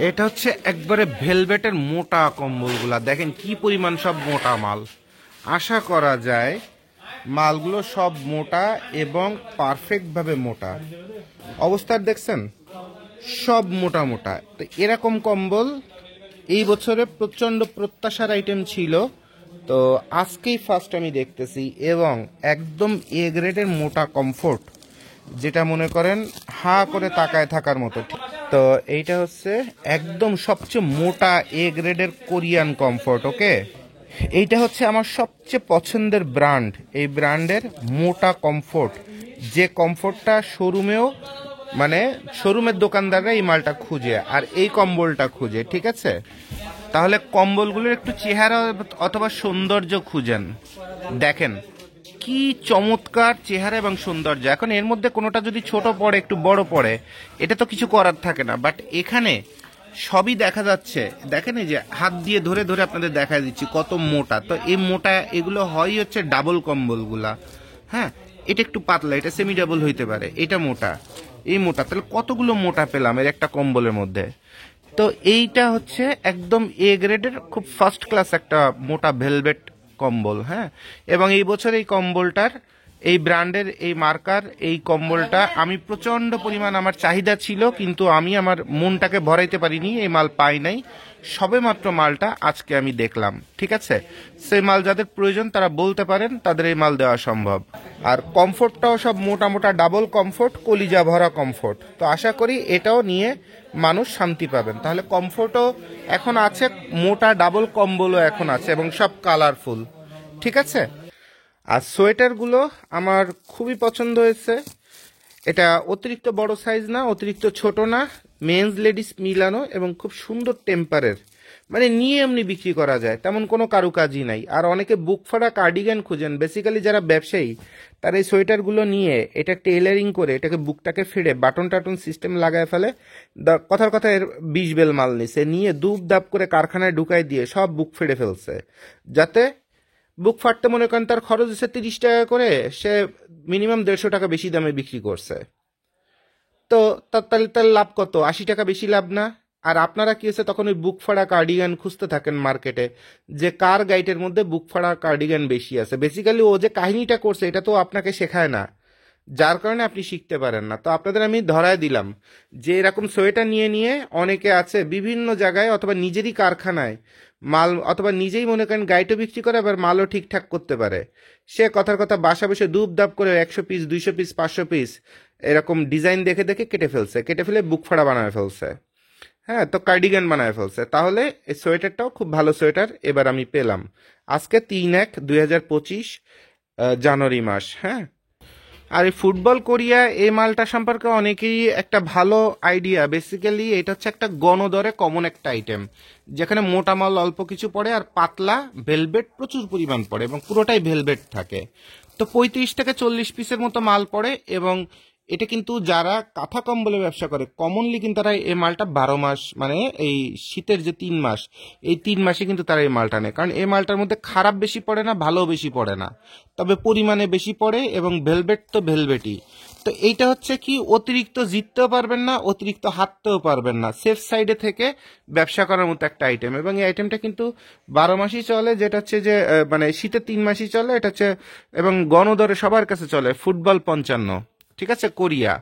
এটা হচ্ছে একবারে ভেলভেটের মোটা কম্বলগুলা, দেখেন কি পরিমাণ সব মোটা মাল। আশা করা যায় মালগুলো সব মোটা এবং পারফেক্টভাবে মোটা অবস্থার, দেখছেন সব মোটা মোটা। তো এরকম কম্বল এই বছরে প্রচণ্ড প্রত্যাশার আইটেম ছিল, তো আজকেই ফার্স্ট আমি দেখতেছি, এবং একদম এ গ্রেডের মোটা কমফোর্ট, যেটা মনে করেন হা করে তাকায় থাকার মতো। তো এইটা হচ্ছে একদম সবচেয়ে মোটা এ গ্রেডের কোরিয়ান কমফোর্ট। ওকে, এইটা হচ্ছে আমার সবচেয়ে পছন্দের ব্র্যান্ড, এই ব্র্যান্ডের মোটা কমফোর্ট, যে কমফোর্টটা শোরুমেও মানে শোরুমের দোকানদাররা এই মালটা খুঁজে আর এই কম্বলটা খুঁজে। ঠিক আছে, তাহলে কম্বলগুলোর একটু চেহারা অথবা সৌন্দর্য খুঁজেন, দেখেন কি চমৎকার চেহারা এবং সৌন্দর্য। এখন এর মধ্যে কোনোটা যদি ছোট পড়ে একটু বড় পড়ে, এটা তো কিছু করার থাকে না, বাট এখানে সবই দেখা যাচ্ছে। দেখেন এই যে হাত দিয়ে ধরে ধরে আপনাদের দেখা দিচ্ছি কত মোটা। তো এই মোটা এগুলো হয় হচ্ছে ডাবল কম্বলগুলা। হ্যাঁ, এটা একটু পাতলা, এটা সেমি ডাবল হইতে পারে, এটা মোটা, এই মোটা। তাহলে কতগুলো মোটা পেলাম এর একটা কম্বলের মধ্যে। তো এইটা হচ্ছে একদম এ গ্রেডের খুব ফার্স্ট ক্লাস একটা মোটা ভেলভেট কম্বল। হ্যাঁ, এবং এই বছর এই কম্বলটার, এই ব্র্যান্ডের এই মার্কার এই কম্বলটা আমি প্রচণ্ড পরিমাণ আমার চাহিদা ছিল, কিন্তু আমি আমার মনটাকে ভরাইতে পারিনি, এই মাল পাই নাই। সবে মাত্র মালটা আজকে আমি দেখলাম। ঠিক আছে, সেই মাল যাদের প্রয়োজন তারা বলতে পারেন, তাদের এই মাল দেওয়া সম্ভব। আর কমফোর্টটাও সব মোটা মোটা ডাবল কমফোর্ট, কলিজা ভরা কমফোর্ট। তো আশা করি এটাও নিয়ে মানুষ শান্তি পাবেন। তাহলে কমফোর্টও এখন আছে, মোটা ডাবল কম্বলও এখন আছে, এবং সব কালারফুল। ঠিক আছে, আর সোয়েটারগুলো আমার খুবই পছন্দ হয়েছে। এটা অতিরিক্ত বড় সাইজ না, অতিরিক্ত ছোট না, মেন্স লেডিস মিলানো, এবং খুব সুন্দর টেম্পারের, মানে নিয়ে এমনি বিক্রি করা যায়, তেমন কোনো কারুকাজই নাই। আর অনেকে বুক ফাড়া কার্ডিগান খুঁজেন, বেসিক্যালি যারা ব্যবসায়ী তারা এই সোয়েটারগুলো নিয়ে এটা টেইলারিং করে এটাকে বুকটাকে ফিরে বাটন টাটন সিস্টেম লাগায় ফেলে। কথার কথা এর 20 বেল মাল নিছে, নিয়ে দুপ দাপ করে কারখানায় ঢুকাই দিয়ে সব বুক ফেড়ে ফেলছে, যাতে বুক ফাটতে মনে করেন তার খরচ হচ্ছে 30 টাকা করে, সে মিনিমাম 150 টাকা বেশি দামে বিক্রি করছে। তো তাহলে তার লাভ কত? 80 টাকা বেশি লাভ না? আর আপনারা কি হচ্ছে তখন ওই বুক ফাড়া কার্ডিগান খুঁজতে থাকেন মার্কেটে, যে কার গাইটের মধ্যে বুক ফাড়া কার্ডিগান বেশি আছে। বেসিক্যালি ও যে কাহিনীটা করছে এটা তো আপনাকে শেখায় না, যার কারণে আপনি শিখতে পারেন না। তো আপনাদের আমি ধরায় দিলাম যে এরকম সোয়েটার নিয়ে নিয়ে অনেকে আছে বিভিন্ন জায়গায় অথবা নিজেরই কারখানায় মাল, অথবা নিজেই মনে করেন গাইটও বিক্রি করে, আবার মালও ঠিকঠাক করতে পারে। সে কথার কথা বাসা বসে দুপ দাপ করে 100 পিস 200 পিস 500 পিস এরকম ডিজাইন দেখে দেখে কেটে ফেলছে, কেটে ফেলে বুক ফাড়া বানায় ফেলছে। হ্যাঁ, তো কার্ডিগান বানায় ফেলছে। তাহলে এই সোয়েটারটাও খুব ভালো সোয়েটার এবার আমি পেলাম আজকে 3/1/2025 জানুয়ারি মাস। হ্যাঁ, আর এই ফুটবল কোরিয়া এই মালটা সম্পর্কে অনেকেই একটা ভালো আইডিয়া। বেসিক্যালি এটা হচ্ছে একটা গণদরে কমন একটা আইটেম, যেখানে মোটা মাল অল্প কিছু পড়ে আর পাতলা ভেলভেট প্রচুর পরিমাণ পড়ে, এবং পুরোটাই ভেলভেট থাকে। তো 35 থেকে 40 পিসের মতো মাল পড়ে, এবং এটা কিন্তু যারা কাঁথা কম্বলে ব্যবসা করে কমনলি কিন্তু তারা এই মালটা 12 মাস, মানে এই শীতের যে 3 মাস, এই 3 মাসে কিন্তু তারা এই মালটা নেয়, কারণ এই মালটার মধ্যে খারাপ বেশি পড়ে না, ভালো বেশি পড়ে না, তবে পরিমাণে বেশি পড়ে, এবং ভেলভেট তো ভেলভেটই। তো এইটা হচ্ছে কি, অতিরিক্ত জিততেও পারবেন না, অতিরিক্ত হাঁটতেও পারবেন না, সেফ সাইডে থেকে ব্যবসা করার মতো একটা আইটেম। এবং এই আইটেমটা কিন্তু 12 মাসই চলে, যেটা হচ্ছে যে মানে শীতের 3 মাসই চলে এটা হচ্ছে, এবং গণদরে সবার কাছে চলে ফুটবল 55। ঠিক আছে, কোরিয়া।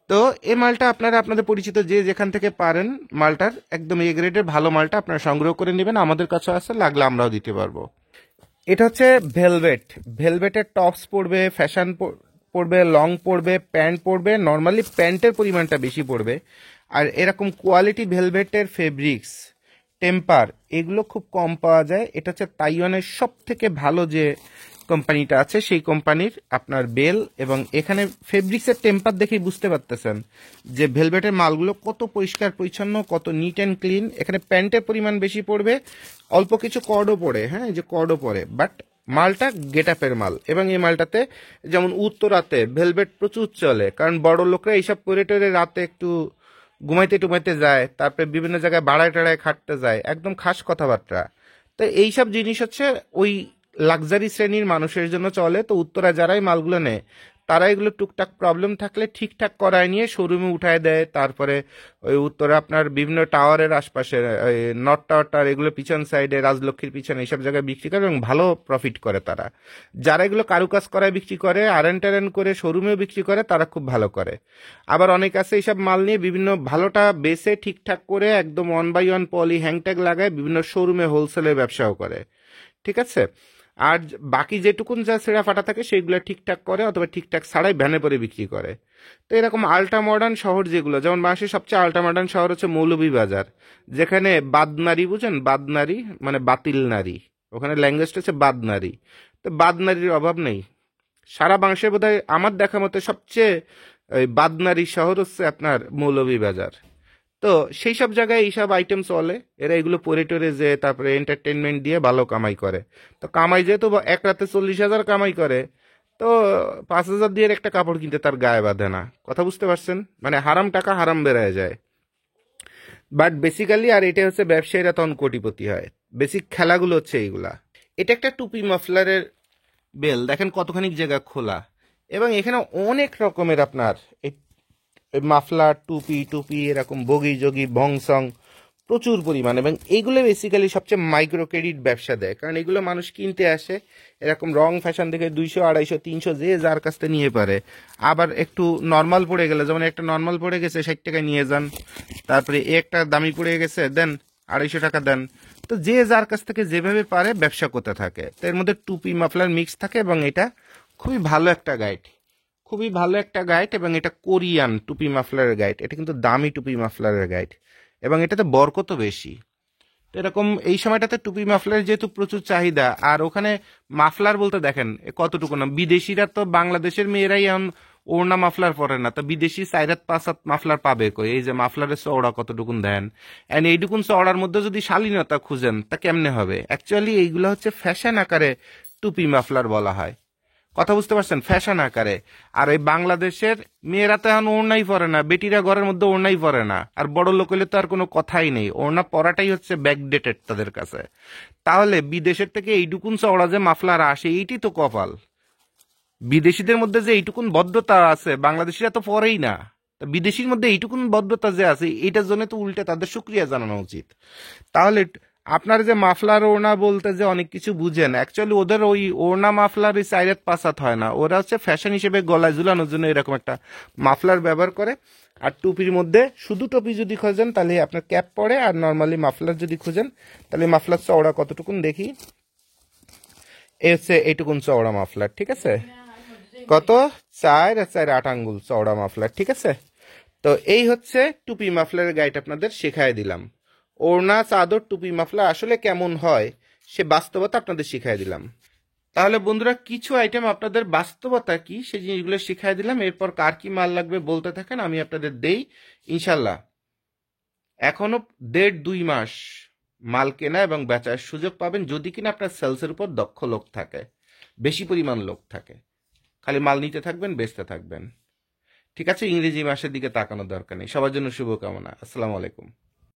তো এই মালটা আপনারা আপনাদের পরিচিত যে যেখান থেকে পারেন মালটার একদম এ গ্রেডের ভালো মালটা আপনারা সংগ্রহ করে নেবেন, আমাদের কাছে আছে, লাগলে আমরাও দিতে পারবো। এটা হচ্ছে ভেলভেট, ভেলভেটের টপস পড়বে, ফ্যাশন পড়বে, লং পড়বে, প্যান্ট পড়বে। নর্মালি প্যান্টের পরিমাণটা বেশি পড়বে, আর এরকম কোয়ালিটি ভেলভেটের ফেব্রিক্স টেম্পার এগুলো খুব কম পাওয়া যায়। এটা হচ্ছে তাইওয়ানের সব থেকে ভালো যে কোম্পানিটা আছে সেই কোম্পানির আপনার বেল, এবং এখানে ফেব্রিক্সের টেম্পার দেখেই বুঝতে পারতেছেন যে ভেলভেটের মালগুলো কত পরিষ্কার পরিচ্ছন্ন, কত নিট অ্যান্ড ক্লিন। এখানে প্যান্টের পরিমাণ বেশি পড়বে, অল্প কিছু কর্ডও পড়ে, হ্যাঁ এই যে কর্ডও পড়ে, বাট মালটা গেট আপের মাল। এবং এই মালটাতে যেমন উত্তরাতে ভেলভেট প্রচুর চলে, কারণ বড় লোকরা এইসব পরে টরে রাতে একটু ঘুমাইতে টুমাইতে যায়, তারপরে বিভিন্ন জায়গায় বাড়ায় টাড়ায় খাটতে যায়, একদম খাস কথাবার্তা। তো এইসব জিনিস হচ্ছে ওই লাক্সারি শ্রেণীর মানুষের জন্য চলে। তো উত্তরা যারাই মালগুলো নেয় তারা এগুলো টুকটাক প্রবলেম থাকলে ঠিকঠাক করায় নিয়ে শোরুমে উঠায় দেয়। তারপরে ওই উত্তরে আপনার বিভিন্ন টাওয়ারের আশপাশে, নর্থ টাওয়ার এগুলো পিছন সাইডে, রাজলক্ষ্মীর পিছনে এইসব জায়গায় বিক্রি করে এবং ভালো প্রফিট করে তারা। যারা এগুলো কারুকাজ করায় বিক্রি করে, আরেন টেরেন করে শোরুমেও বিক্রি করে, তারা খুব ভালো করে। আবার অনেক আছে এইসব মাল নিয়ে বিভিন্ন ভালোটা বেসে ঠিকঠাক করে একদম 1/1 পলি হ্যাংট্যাগ লাগায় বিভিন্ন শোরুমে হোলসেলের ব্যবসাও করে। ঠিক আছে। আর বাকি যেটুকুন যা ছেঁড়া ফাটা থাকে সেগুলো ঠিকঠাক করে অথবা ঠিকঠাক ছাড়াই ভ্যানে পরে বিক্রি করে। তো এরকম আল্ট্রা মডার্ন শহর যেগুলো, যেমন বাংলাদেশের সবচেয়ে আল্ট্রা মডার্ন শহর হচ্ছে মৌলভীবাজার, যেখানে বাদনারী, বুঝেন বাদনারী মানে বাতিল নারী, ওখানে ল্যাঙ্গুয়েজটা হচ্ছে বাদনারী। তো বাদনারীর অভাব নেই সারা বাংলাদেশে। বোধহয় আমার দেখা মতে সবচেয়ে বাদনারী শহর হচ্ছে আপনার মৌলভীবাজার। তো সেই সব জায়গায় এইসব আইটেম চলে, এরা এগুলো পরে টরে যে তারপরে এন্টারটেনমেন্ট দিয়ে ভালো কামাই করে। তো কামাই যেহেতু এক রাতে 40,000 কামাই করে, তো 5,000 দিয়ে একটা কাপড় কিনতে তার গায়ে বাঁধে না। কথা বুঝতে পারছেন? মানে হারাম টাকা হারাম বেড়ায় যায়। বাট বেসিক্যালি আর এটা হচ্ছে ব্যবসায়ীরা তখন কোটিপতি হয়। বেসিক খেলাগুলো হচ্ছে এইগুলা। এটা একটা টুপি মাফলারের বেল, দেখেন কতখানি জায়গা খোলা, এবং এখানে অনেক রকমের আপনার এই মাফলার, টুপি টুপি এরকম বগি যোগি ভংসং প্রচুর পরিমাণ। এবং এইগুলো বেসিক্যালি সবচেয়ে মাইক্রো ক্রেডিট ব্যবসা দেয়, কারণ এগুলো মানুষ কিনতে আসে এরকম রং ফ্যাশন দেখে 200, 250, 300 যে যার কাছ থেকে নিয়ে পারে। আবার একটু নর্মাল পড়ে গেলে, যেমন একটা নর্মাল পড়ে গেছে 60 টাকায় নিয়ে যান, তারপরে একটা দামি পড়ে গেছে দেন 250 টাকা দেন। তো যে যার কাছ থেকে যেভাবে পারে ব্যবসা করতে থাকে। তো এর মধ্যে টুপি মাফলার মিক্স থাকে, এবং এটা খুবই ভালো একটা গাইড, খুবই ভালো একটা গাইড। এবং এটা কোরিয়ান টুপি মাফলারের গাইড, এটা কিন্তু দামি টুপি মাফলারের গাইড, এবং এটাতে বরকতও বেশি। তো এরকম এই সময়টাতে টুপি মাফলার যেহেতু প্রচুর চাহিদা, আর ওখানে মাফলার বলতে দেখেন কতটুকু না, বিদেশিরা তো বাংলাদেশের মেয়েরাই এখন ওড়না মাফলার পরে না, তো বিদেশি 4-5 মাফলার পাবে কই? এই যে মাফলারের চওড়া কতটুকুন দেন, এন্ড এইটুকুন চওড়ার মধ্যে যদি শালীনতা খুঁজেন তা কেমনে হবে? অ্যাকচুয়ালি এইগুলো হচ্ছে ফ্যাশন আকারে টুপি মাফলার বলা হয়। কথা বুঝতে পারছেন? ফ্যাশন আকারে। আর এই বাংলাদেশের মেয়েরা তো এখন ওড়নাই পরে না, বেটিরা ঘরের মধ্যে ওড়নাই পরে না, আর বড় লোক হলে তো আর কোনো কথাই নেই, ওড়না পরাটাই হচ্ছে ব্যাকডেটেড তাদের কাছে। তাহলে বিদেশের থেকে এইটুকুন চওড়া যে মাফলার আসে, এইটি তো কপাল। বিদেশিদের মধ্যে যে এইটুকুন ভদ্রতা আছে, বাংলাদেশিরা তো পরেই না। তা বিদেশির মধ্যে এইটুকুন ভদ্রতা যে আছে, এটার জন্য তো উল্টে তাদের শুকরিয়া জানানো উচিত। তাহলে আপনার যে মাফলার ওড়না বলতে যে অনেক কিছু বুঝেন, অ্যাকচুয়ালি ওদের ওই ওড়না মাফলার ওই 4-5 হয় না, ওরা হচ্ছে ফ্যাশন হিসেবে গলায় ঝুলানোর জন্য এরকম একটা মাফলার ব্যবহার করে। আর টুপির মধ্যে শুধু টুপি যদি খোঁজেন তাহলে আপনার ক্যাপ পরে, আর নর্মালি মাফলার যদি খুঁজেন তাহলে মাফলার চওড়া কতটুকুন দেখি, এই হচ্ছে এইটুকুন চওড়া মাফলার। ঠিক আছে, কত 4-4-8 আঙ্গুল চওড়া মাফলার। ঠিক আছে। তো এই হচ্ছে টুপি মাফলারের গাইড আপনাদের শেখায় দিলাম। ওড়না, চাদর, টুপি মাফলার আসলে কেমন হয় সে বাস্তবতা আপনাদের শিখাই দিলাম। তাহলে বন্ধুরা, কিছু আইটেম আপনাদের বাস্তবতা কি সেই জিনিসগুলো শিখাই দিলাম। এরপর কার কি মাল লাগবে বলতে থাকেন, আমি আপনাদের দেই ইনশাল্লাহ। এখনো 1.5-2 মাস মাল কেনা এবং বেচার সুযোগ পাবেন, যদি কিনা আপনার সেলসের উপর দক্ষ লোক থাকে, বেশি পরিমাণ লোক থাকে। খালি মাল নিতে থাকবেন, বেচতে থাকবেন। ঠিক আছে, ইংরেজি মাসের দিকে তাকানোর দরকার নেই। সবার জন্য শুভকামনা। আসসালামু আলাইকুম।